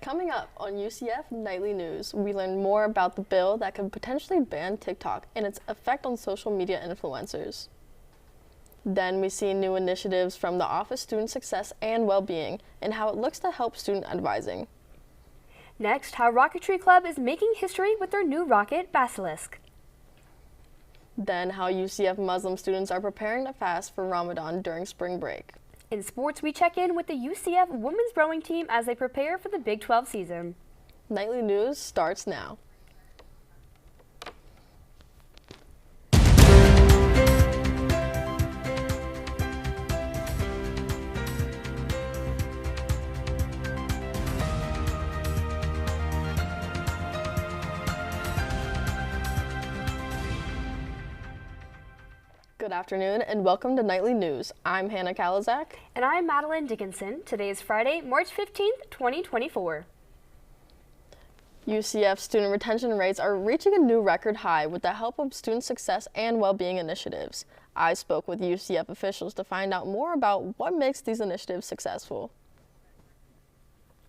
Coming up on UCF Nightly News, we learn more about the bill that could potentially ban TikTok and its effect on social media influencers. Then we see new initiatives from the Office of Student Success and Wellbeing and how it looks to help student advising. Next, how Rocketry Club is making history with their new rocket, Basilisk. Then how UCF Muslim students are preparing to fast for Ramadan during spring break. In sports, we check in with the UCF women's rowing team as they prepare for the Big 12 season. Nightly News starts now. Good afternoon and welcome to Nightly News. I'm Hannah Kaliszak. And I'm Madelyn Dickinson. Today is Friday, March 15th, 2024. UCF student retention rates are reaching a new record high with the help of student success and well-being initiatives. I spoke with UCF officials to find out more about what makes these initiatives successful.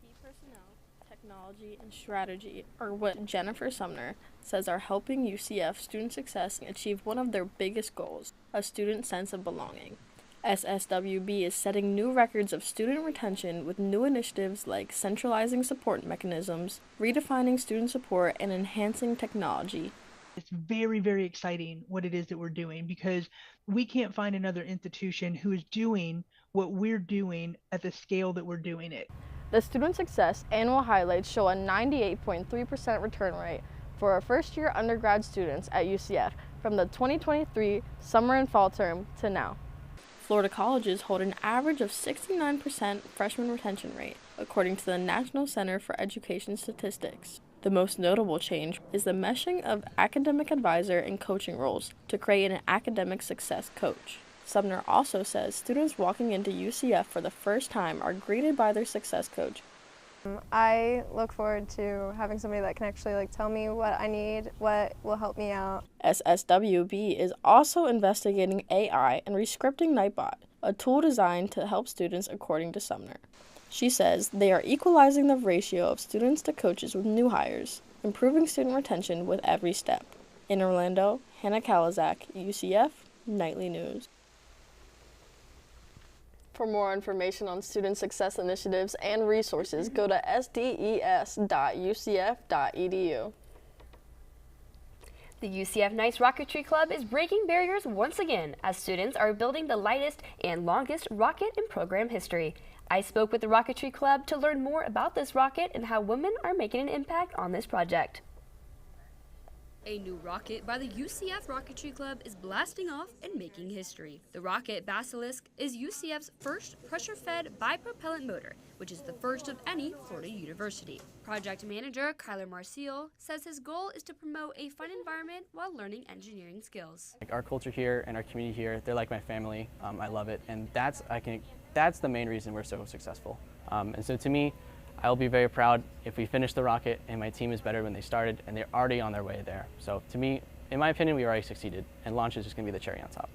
Key personnel, technology, and strategy are what Jennifer Sumner says are helping UCF student success achieve one of their biggest goals, a student sense of belonging. SSWB is setting new records of student retention with new initiatives like centralizing support mechanisms, redefining student support, and enhancing technology. It's very, very exciting what it is that we're doing because we can't find another institution who is doing what we're doing at the scale that we're doing it. The Student Success annual highlights show a 98.3% return rate for our first-year undergrad students at UCF from the 2023 summer and fall term to now. Florida colleges hold an average of 69% freshman retention rate, according to the National Center for Education Statistics. The most notable change is the meshing of academic advisor and coaching roles to create an academic success coach. Sumner also says students walking into UCF for the first time are greeted by their success coach. I look forward to having somebody that can actually tell me what I need, what will help me out. SSWB is also investigating AI and rescripting Nightbot, a tool designed to help students according to Sumner. She says they are equalizing the ratio of students to coaches with new hires, improving student retention with every step. In Orlando, Hannah Kaliszak, UCF Nightly News. For more information on student success initiatives and resources, go to sdes.ucf.edu. The UCF Knights Rocketry Club is breaking barriers once again as students are building the lightest and longest rocket in program history. I spoke with the Rocketry Club to learn more about this rocket and how women are making an impact on this project. A new rocket by the UCF Rocketry Club is blasting off and making history. The rocket Basilisk is UCF's first pressure-fed bipropellant motor, which is the first of any Florida university. Project manager Kyler Marcial says his goal is to promote a fun environment while learning engineering skills. Our culture here and our community here, they're like my family. I love it, and that's the main reason we're so successful. And so to me, I'll be very proud if we finish the rocket and my team is better when they started and they're already on their way there. So to me, in my opinion, we already succeeded and launch is just going to be the cherry on top.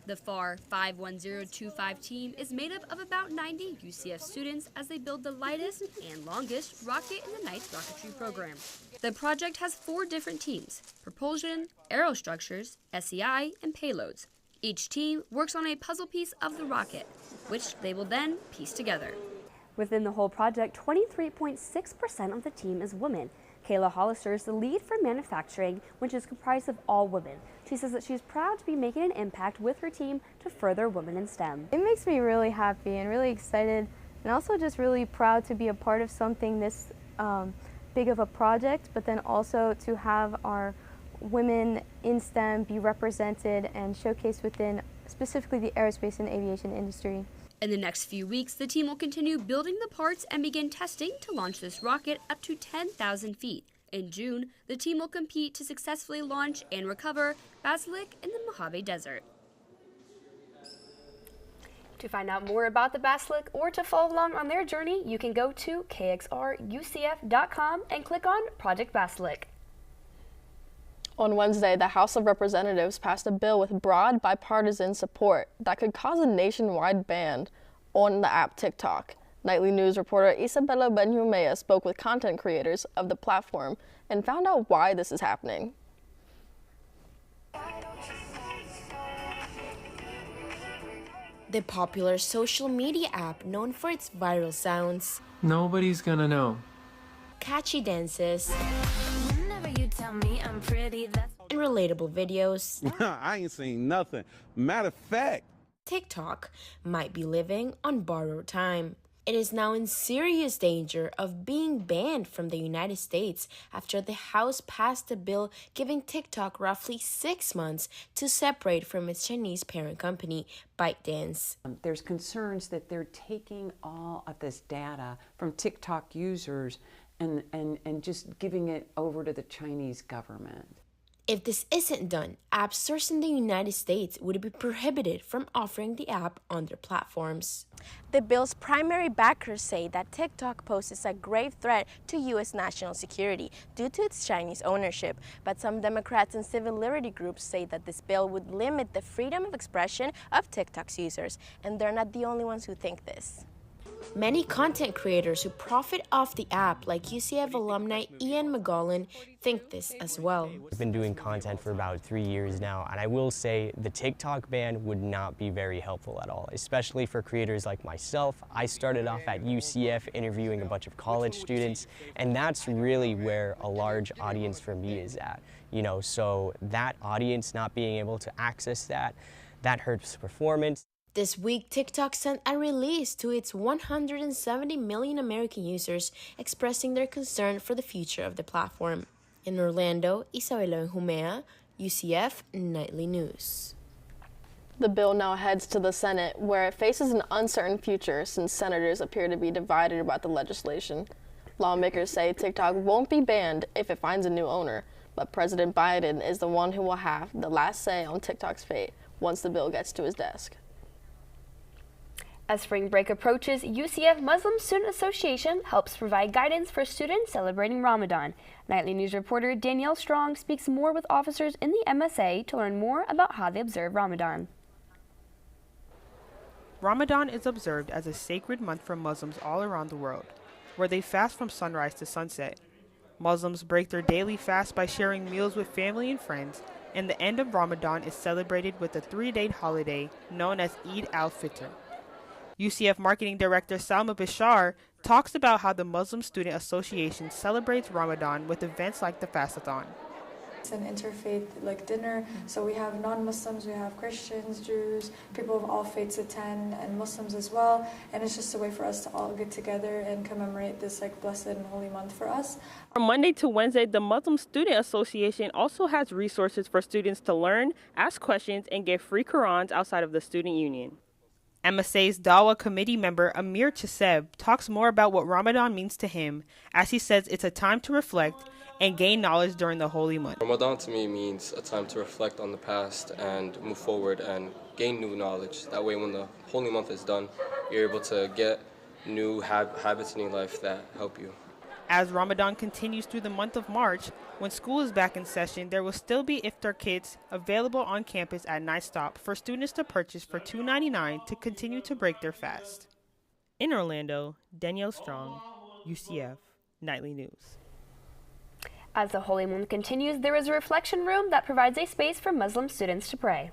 The FAR 51025 team is made up of about 90 UCF students as they build the lightest and longest rocket in the Knights Rocketry program. The project has 4 different teams: propulsion, aerostructures, SEI, and payloads. Each team works on a puzzle piece of the rocket, which they will then piece together. Within the whole project, 23.6% of the team is women. Kayla Hollister is the lead for manufacturing, which is comprised of all women. She says that she's proud to be making an impact with her team to further women in STEM. It makes me really happy and really excited, and also just really proud to be a part of something this big of a project, but then also to have our women in STEM be represented and showcased within specifically the aerospace and aviation industry. In the next few weeks, the team will continue building the parts and begin testing to launch this rocket up to 10,000 feet. In June, the team will compete to successfully launch and recover Basilisk in the Mojave Desert. To find out more about the Basilisk or to follow along on their journey, you can go to kxrucf.com and click on Project Basilisk. On Wednesday, the House of Representatives passed a bill with broad bipartisan support that could cause a nationwide ban on the app TikTok. Nightly News reporter Isabella Benjumea spoke with content creators of the platform and found out why this is happening. The popular social media app known for its viral sounds, nobody's gonna know, catchy dances, Whenever you tell me I'm pretty, that's and relatable videos, I ain't seen nothing. Matter of fact, TikTok might be living on borrowed time. It is now in serious danger of being banned from the United States after the House passed a bill giving TikTok roughly 6 months to separate from its Chinese parent company, ByteDance. There's concerns that they're taking all of this data from TikTok users and just giving it over to the Chinese government. If this isn't done, app stores in the United States would be prohibited from offering the app on their platforms. The bill's primary backers say that TikTok poses a grave threat to U.S. national security due to its Chinese ownership, but some Democrats and civil liberty groups say that this bill would limit the freedom of expression of TikTok's users, and they're not the only ones who think this. Many content creators who profit off the app, like UCF alumni Ian Madelyn, think this as well. I've been doing content for about 3 years now, and I will say the TikTok ban would not be very helpful at all, especially for creators like myself. I started off at UCF interviewing a bunch of college students, and that's really where a large audience for me is at. So that audience not being able to access that hurts performance. This week, TikTok sent a release to its 170 million American users expressing their concern for the future of the platform. In Orlando, Isabella Benjumea, UCF Nightly News. The bill now heads to the Senate, where it faces an uncertain future since senators appear to be divided about the legislation. Lawmakers say TikTok won't be banned if it finds a new owner, but President Biden is the one who will have the last say on TikTok's fate once the bill gets to his desk. As spring break approaches, UCF Muslim Student Association helps provide guidance for students celebrating Ramadan. Nightly News reporter Danielle Strong speaks more with officers in the MSA to learn more about how they observe Ramadan. Ramadan is observed as a sacred month for Muslims all around the world, where they fast from sunrise to sunset. Muslims break their daily fast by sharing meals with family and friends, and the end of Ramadan is celebrated with a 3-day holiday known as Eid al-Fitr. UCF Marketing Director Salma Bashar talks about how the Muslim Student Association celebrates Ramadan with events like the Fastathon. It's an interfaith dinner, so we have non-Muslims, we have Christians, Jews, people of all faiths attend, and Muslims as well, and it's just a way for us to all get together and commemorate this blessed and holy month for us. From Monday to Wednesday, the Muslim Student Association also has resources for students to learn, ask questions, and get free Qurans outside of the student union. MSA's Dawah committee member Amir Cheseb talks more about what Ramadan means to him, as he says it's a time to reflect and gain knowledge during the holy month. Ramadan to me means a time to reflect on the past and move forward and gain new knowledge. That way when the holy month is done, you're able to get new habits in your life that help you. As Ramadan continues through the month of March, when school is back in session, there will still be iftar kits available on campus at Night Stop for students to purchase for $2.99 to continue to break their fast. In Orlando, Danielle Strong, UCF Nightly News. As the holy moon continues, there is a reflection room that provides a space for Muslim students to pray.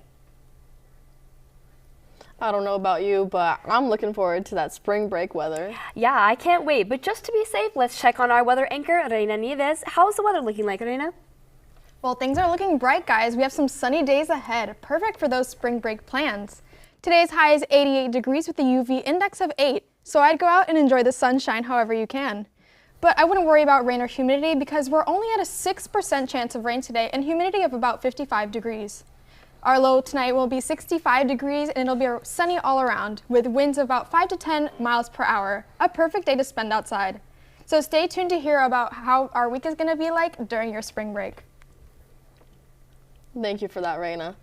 I don't know about you, but I'm looking forward to that spring break weather. Yeah, I can't wait. But just to be safe, let's check on our weather anchor, Reina Nieves. How's the weather looking like, Reina? Well, things are looking bright, guys. We have some sunny days ahead, perfect for those spring break plans. Today's high is 88 degrees with a UV index of 8, so I'd go out and enjoy the sunshine however you can. But I wouldn't worry about rain or humidity because we're only at a 6% chance of rain today and humidity of about 55 degrees. Our low tonight will be 65 degrees and it'll be sunny all around with winds of about 5 to 10 miles per hour. A perfect day to spend outside. So stay tuned to hear about how our week is going to be like during your spring break. Thank you for that, Reina.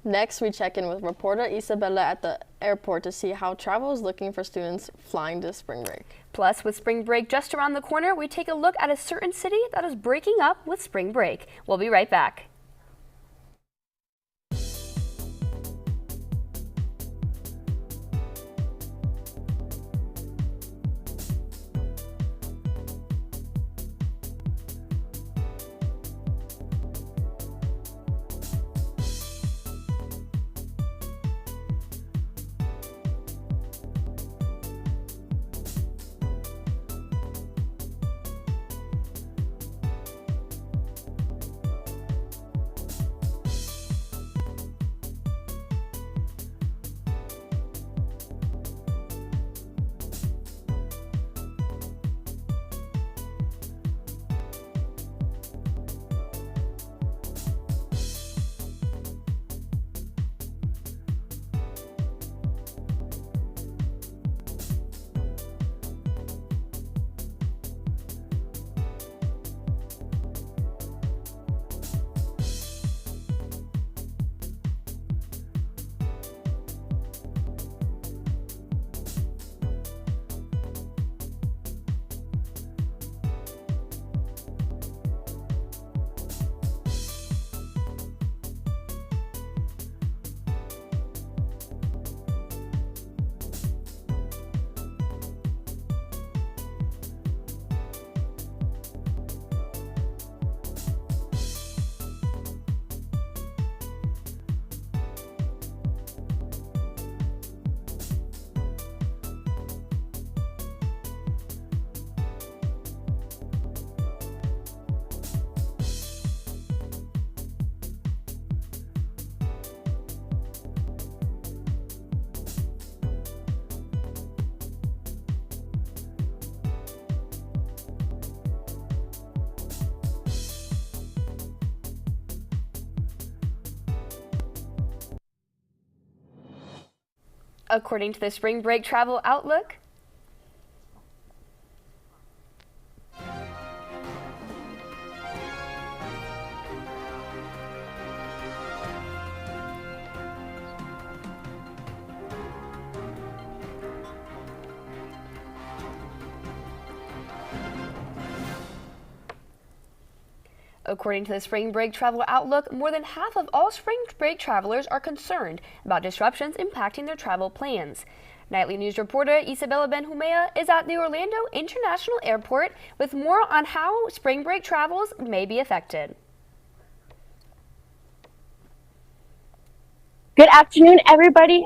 Next, we check in with reporter Isabella at the airport to see how travel is looking for students flying to spring break. Plus, with spring break just around the corner, we take a look at a certain city that is breaking up with spring break. We'll be right back. According to the Spring Break Travel Outlook, more than half of all spring break travelers are concerned about disruptions impacting their travel plans. Nightly News reporter Isabella Benjumea is at the Orlando International Airport with more on how spring break travels may be affected. Good afternoon, everybody.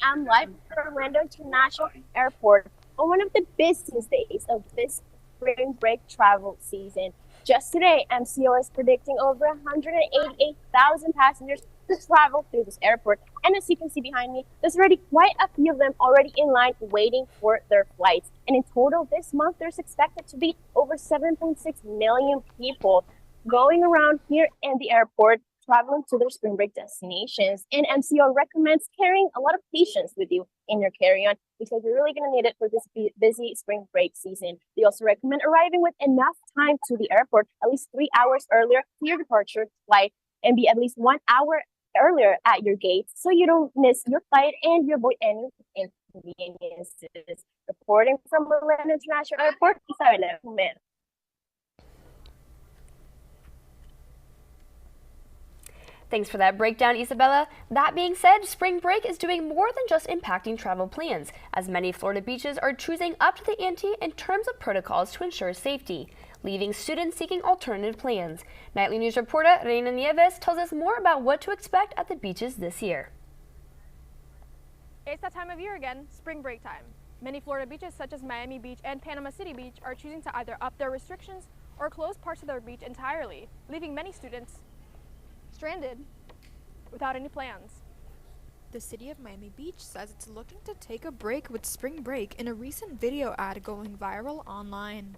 I'm live from Orlando International Airport on one of the busiest days of this spring break travel season. Just today, MCO is predicting over 188,000 passengers to travel through this airport. And as you can see behind me, there's already quite a few of them already in line waiting for their flights. And in total this month, there's expected to be over 7.6 million people going around here in the airport, traveling to their spring break destinations. And MCO recommends carrying a lot of patience with you in your carry-on because you're really going to need it for this busy spring break season. They also recommend arriving with enough time to the airport, at least 3 hours earlier to your departure flight, and be at least 1 hour earlier at your gate so you don't miss your flight and you avoid any inconveniences. Reporting from Orlando International Airport, Isabella Benjumea. Thanks for that breakdown, Isabella. That being said, spring break is doing more than just impacting travel plans, as many Florida beaches are choosing up to the ante in terms of protocols to ensure safety, leaving students seeking alternative plans. Nightly News reporter Reina Nieves tells us more about what to expect at the beaches this year. It's that time of year again, spring break time. Many Florida beaches such as Miami Beach and Panama City Beach are choosing to either up their restrictions or close parts of their beach entirely, leaving many students stranded without any plans. The city of Miami Beach says it's looking to take a break with spring break in a recent video ad going viral online.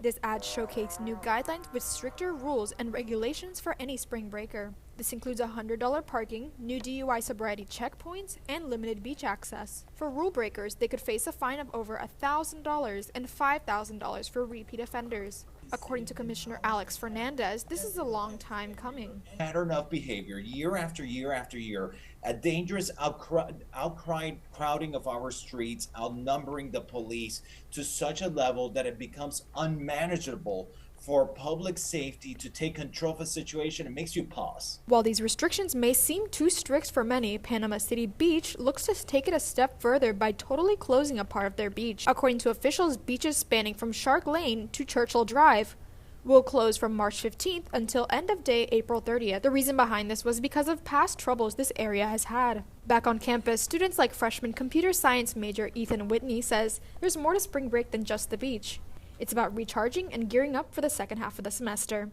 This ad showcased new guidelines with stricter rules and regulations for any spring breaker. This includes $100 parking, new DUI sobriety checkpoints, and limited beach access. For rule breakers, they could face a fine of over $1,000 and $5,000 for repeat offenders. According to Commissioner Alex Fernandez, this is a long time coming. Pattern of behavior, year after year after year, a dangerous crowding of our streets, outnumbering the police to such a level that it becomes unmanageable for public safety to take control of a situation. It makes you pause. While these restrictions may seem too strict for many, Panama City Beach looks to take it a step further by totally closing a part of their beach. According to officials, beaches spanning from Shark Lane to Churchill Drive will close from March 15th until end of day April 30th. The reason behind this was because of past troubles this area has had. Back on campus, students like freshman computer science major Ethan Whitney says there's more to spring break than just the beach. It's about recharging and gearing up for the second half of the semester.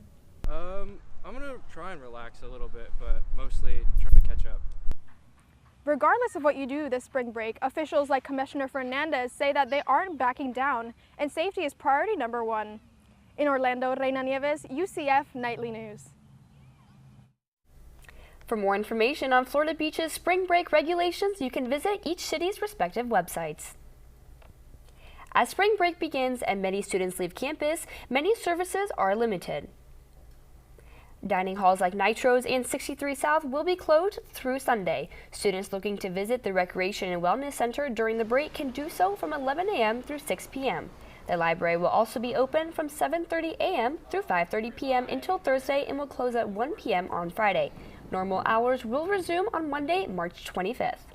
I'm gonna try and relax a little bit, but mostly trying to catch up. Regardless of what you do this spring break, officials like Commissioner Fernandez say that they aren't backing down and safety is priority number one. In Orlando, Reina Nieves, UCF Nightly News. For more information on Florida beaches' spring break regulations, you can visit each city's respective websites. As spring break begins and many students leave campus, many services are limited. Dining halls like Nitro's and 63 South will be closed through Sunday. Students looking to visit the Recreation and Wellness Center during the break can do so from 11 a.m. through 6 p.m. The library will also be open from 7:30 a.m. through 5:30 p.m. until Thursday and will close at 1 p.m. on Friday. Normal hours will resume on Monday, March 25th.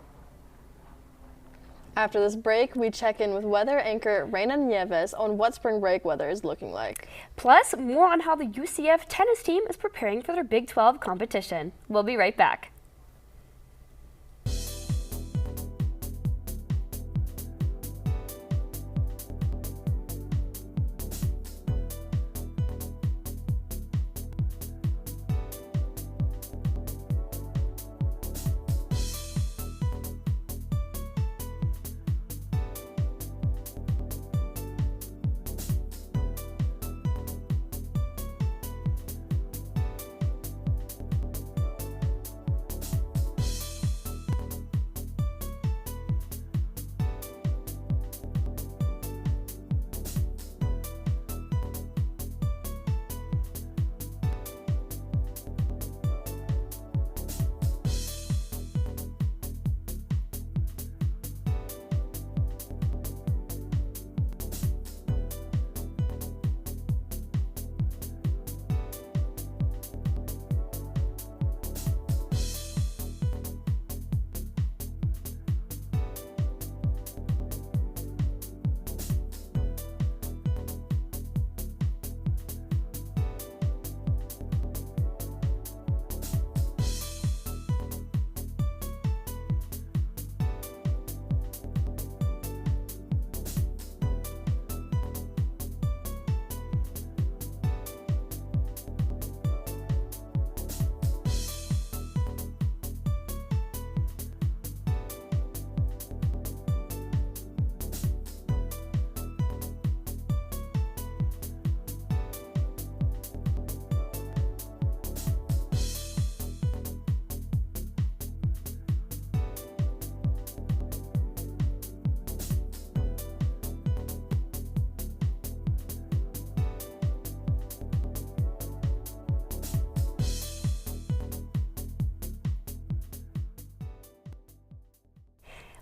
After this break, we check in with weather anchor Reina Nieves on what spring break weather is looking like. Plus, more on how the UCF tennis team is preparing for their Big 12 competition. We'll be right back.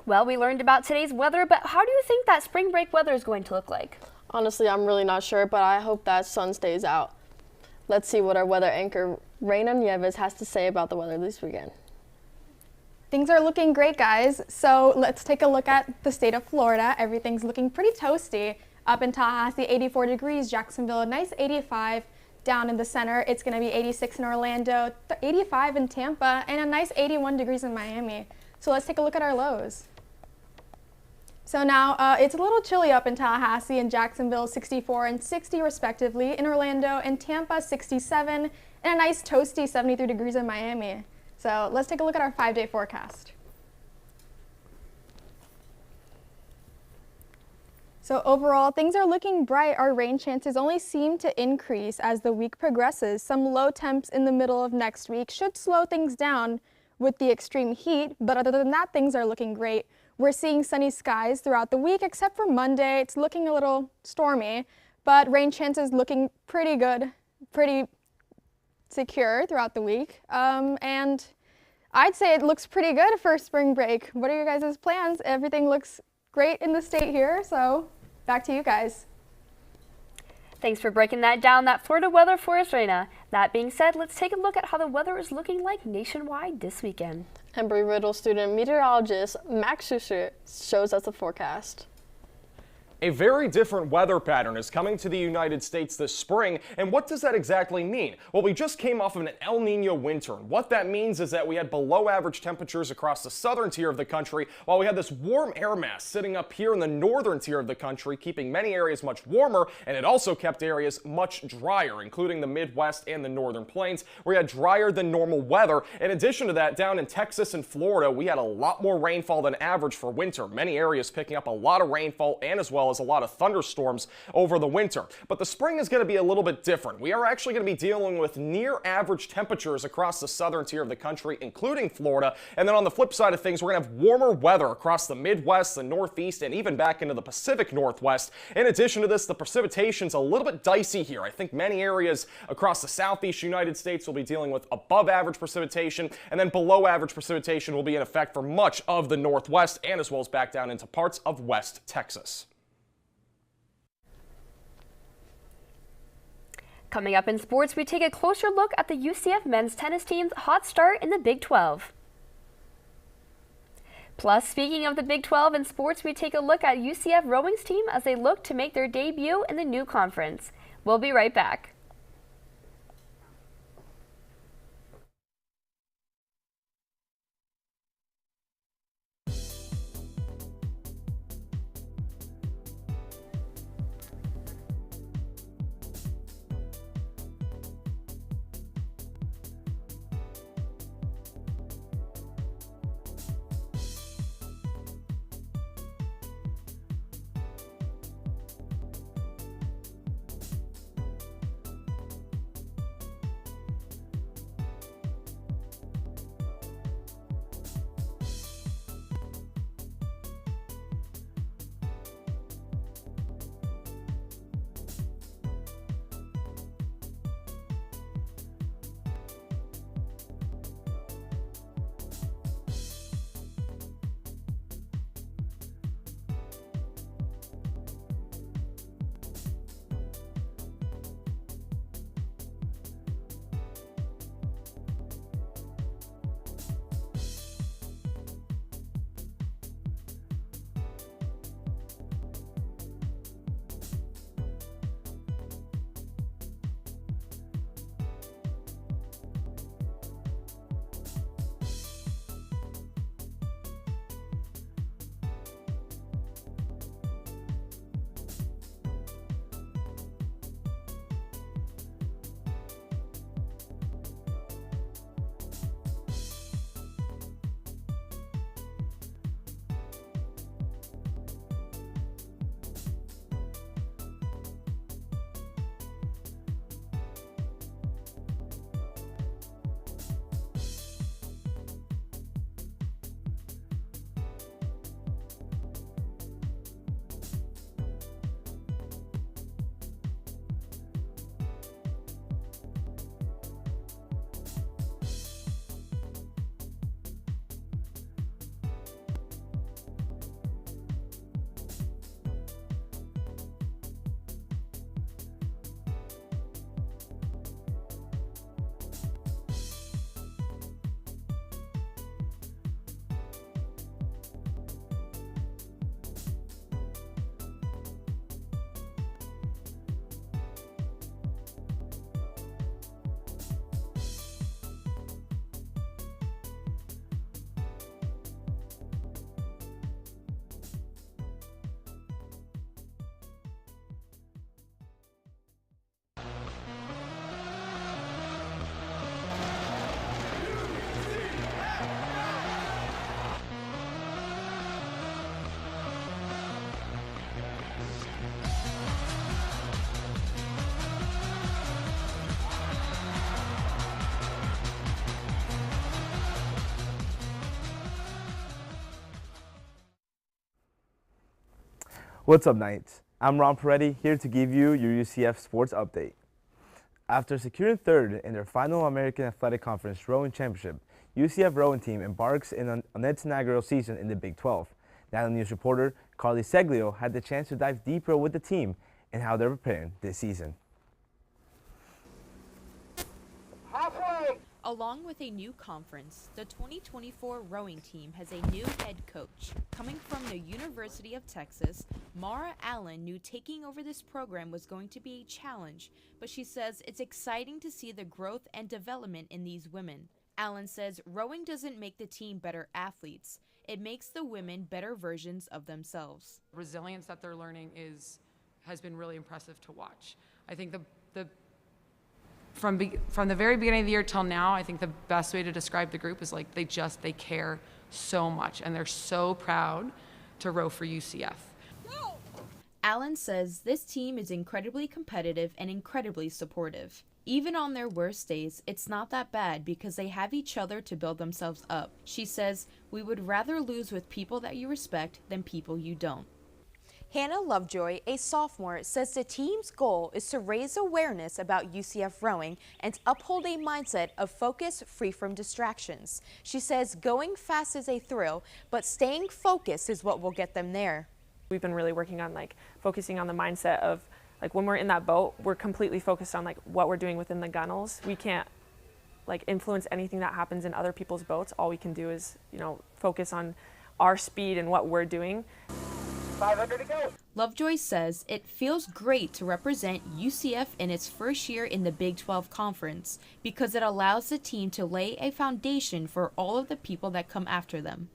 Well, we learned about today's weather, but how do you think that spring break weather is going to look like? Honestly, I'm really not sure, but I hope that sun stays out. Let's see what our weather anchor, Reina Nieves, has to say about the weather this weekend. Things are looking great, guys. So let's take a look at the state of Florida. Everything's looking pretty toasty. Up in Tallahassee, 84 degrees. Jacksonville, a nice 85. Down in the center, it's going to be 86 in Orlando, 85 in Tampa, and a nice 81 degrees in Miami. So let's take a look at our lows. So now it's a little chilly up in Tallahassee and Jacksonville, 64 and 60 respectively. In Orlando and Tampa, 67, and a nice toasty 73 degrees in Miami. So let's take a look at our 5-day forecast. So overall, things are looking bright. Our rain chances only seem to increase as the week progresses. Some low temps in the middle of next week should slow things down with the extreme heat, but other than that, things are looking great. We're seeing sunny skies throughout the week, except for Monday. It's looking a little stormy, but rain chances looking pretty good, pretty secure throughout the week. And I'd say it looks pretty good for spring break. What are your guys' plans? Everything looks great in the state here, so back to you guys. Thanks for breaking that down, that Florida weather for us, Reina. That being said, let's take a look at how the weather is looking like nationwide this weekend. Embry-Riddle student meteorologist Max Schusser shows us the forecast. A very different weather pattern is coming to the United States this spring, and what does that exactly mean? Well, we just came off of an El Nino winter, and what that means is that we had below average temperatures across the southern tier of the country, while we had this warm air mass sitting up here in the northern tier of the country, keeping many areas much warmer, and it also kept areas much drier, including the Midwest and the northern plains, where we had drier than normal weather. In addition to that, down in Texas and Florida, we had a lot more rainfall than average for winter, many areas picking up a lot of rainfall and as well as a lot of thunderstorms over the winter. But the spring is going to be a little bit different. We are actually going to be dealing with near average temperatures across the southern tier of the country, including Florida. And then on the flip side of things, we're going to have warmer weather across the Midwest, the Northeast, and even back into the Pacific Northwest. In addition to this, the precipitation's a little bit dicey here. I think many areas across the Southeast United States will be dealing with above average precipitation, and then below average precipitation will be in effect for much of the Northwest and as well as back down into parts of West Texas. Coming up in sports, we take a closer look at the UCF men's tennis team's hot start in the Big 12. Plus, speaking of the Big 12 in sports, we take a look at UCF rowing's team as they look to make their debut in the new conference. We'll be right back. What's up, Knights? I'm Ron Peretti, here to give you your UCF sports update. After securing third in their final American Athletic Conference rowing championship, UCF rowing team embarks on its inaugural season in the Big 12. National News reporter Kaliszak had the chance to dive deeper with the team and how they're preparing this season. Along with a new conference, the 2024 rowing team has a new head coach. Coming from the University of Texas, Mara Allen knew taking over this program was going to be a challenge, but she says it's exciting to see the growth and development in these women. Allen says rowing doesn't make the team better athletes. It makes the women better versions of themselves. Resilience that they're learning has been really impressive to watch. I think from the very beginning of the year till now, I think the best way to describe the group is like they care so much and they're so proud to row for UCF. Allen says this team is incredibly competitive and incredibly supportive. Even on their worst days, it's not that bad because they have each other to build themselves up. She says, "We would rather lose with people that you respect than people you don't." Hannah Lovejoy, a sophomore, says the team's goal is to raise awareness about UCF rowing and uphold a mindset of focus free from distractions. She says going fast is a thrill, but staying focused is what will get them there. We've been really working on focusing on the mindset of when we're in that boat, we're completely focused on what we're doing within the gunnels. We can't influence anything that happens in other people's boats. All we can do is, focus on our speed and what we're doing. 500 to go. Lovejoy says it feels great to represent UCF in its first year in the Big 12 Conference because it allows the team to lay a foundation for all of the people that come after them.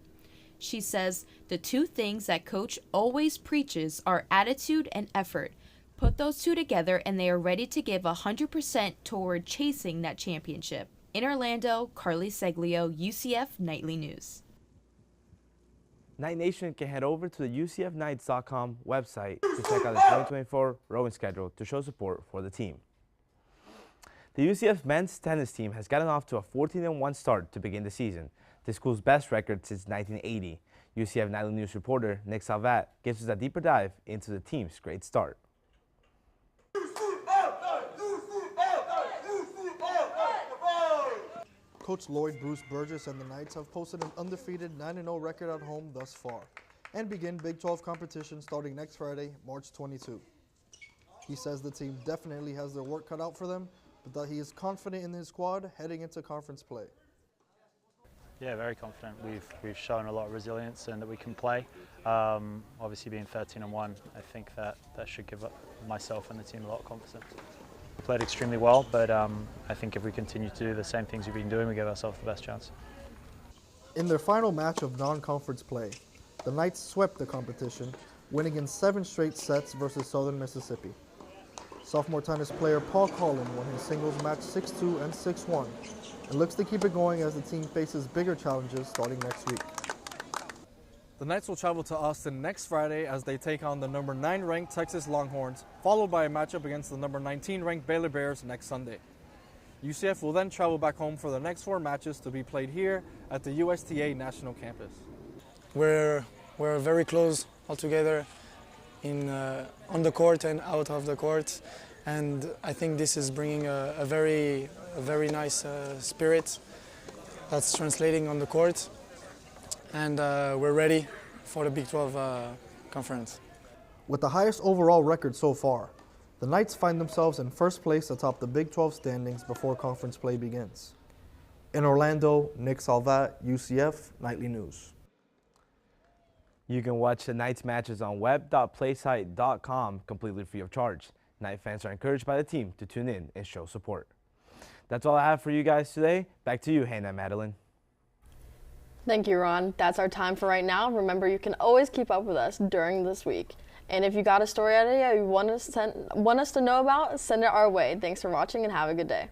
She says the two things that Coach always preaches are attitude and effort. Put those two together and they are ready to give 100% toward chasing that championship. In Orlando, Kaliszak, UCF Knightly News. Knight Nation can head over to the UCFKnights.com website to check out the 2024 rowing schedule to show support for the team. The UCF men's tennis team has gotten off to a 14-1 start to begin the season, the school's best record since 1980. UCF Nightly News reporter Nick Salvat gives us a deeper dive into the team's great start. Coach Lloyd Bruce Burgess and the Knights have posted an undefeated 9-0 record at home thus far and begin Big 12 competition starting next Friday, March 22. He says the team definitely has their work cut out for them, but that he is confident in his squad heading into conference play. Yeah, very confident. We've shown a lot of resilience and that we can play. Obviously being 13-1, I think that should give myself and the team a lot of confidence. Played extremely well, but I think if we continue to do the same things we've been doing, we give ourselves the best chance. In their final match of non-conference play, the Knights swept the competition, winning in 7 straight sets versus Southern Mississippi. Sophomore tennis player Paul Collin won his singles match 6-2 and 6-1, and looks to keep it going as the team faces bigger challenges starting next week. The Knights will travel to Austin next Friday as they take on the number 9 ranked Texas Longhorns, followed by a matchup against the number 19 ranked Baylor Bears next Sunday. UCF will then travel back home for the next 4 matches to be played here at the USTA National Campus. We're very close all together on the court and out of the court, and I think this is bringing a very nice spirit that's translating on the court. And we're ready for the Big 12 conference. With the highest overall record so far, the Knights find themselves in first place atop the Big 12 standings before conference play begins. In Orlando, Nick Salvat, UCF Nightly News. You can watch the Knights matches on web.playsite.com completely free of charge. Knight fans are encouraged by the team to tune in and show support. That's all I have for you guys today. Back to you, Hannah and Madelyn. Thank you, Ron. That's our time for right now. Remember, you can always keep up with us during this week. And if you got a story idea you want us to know about, send it our way. Thanks for watching and have a good day.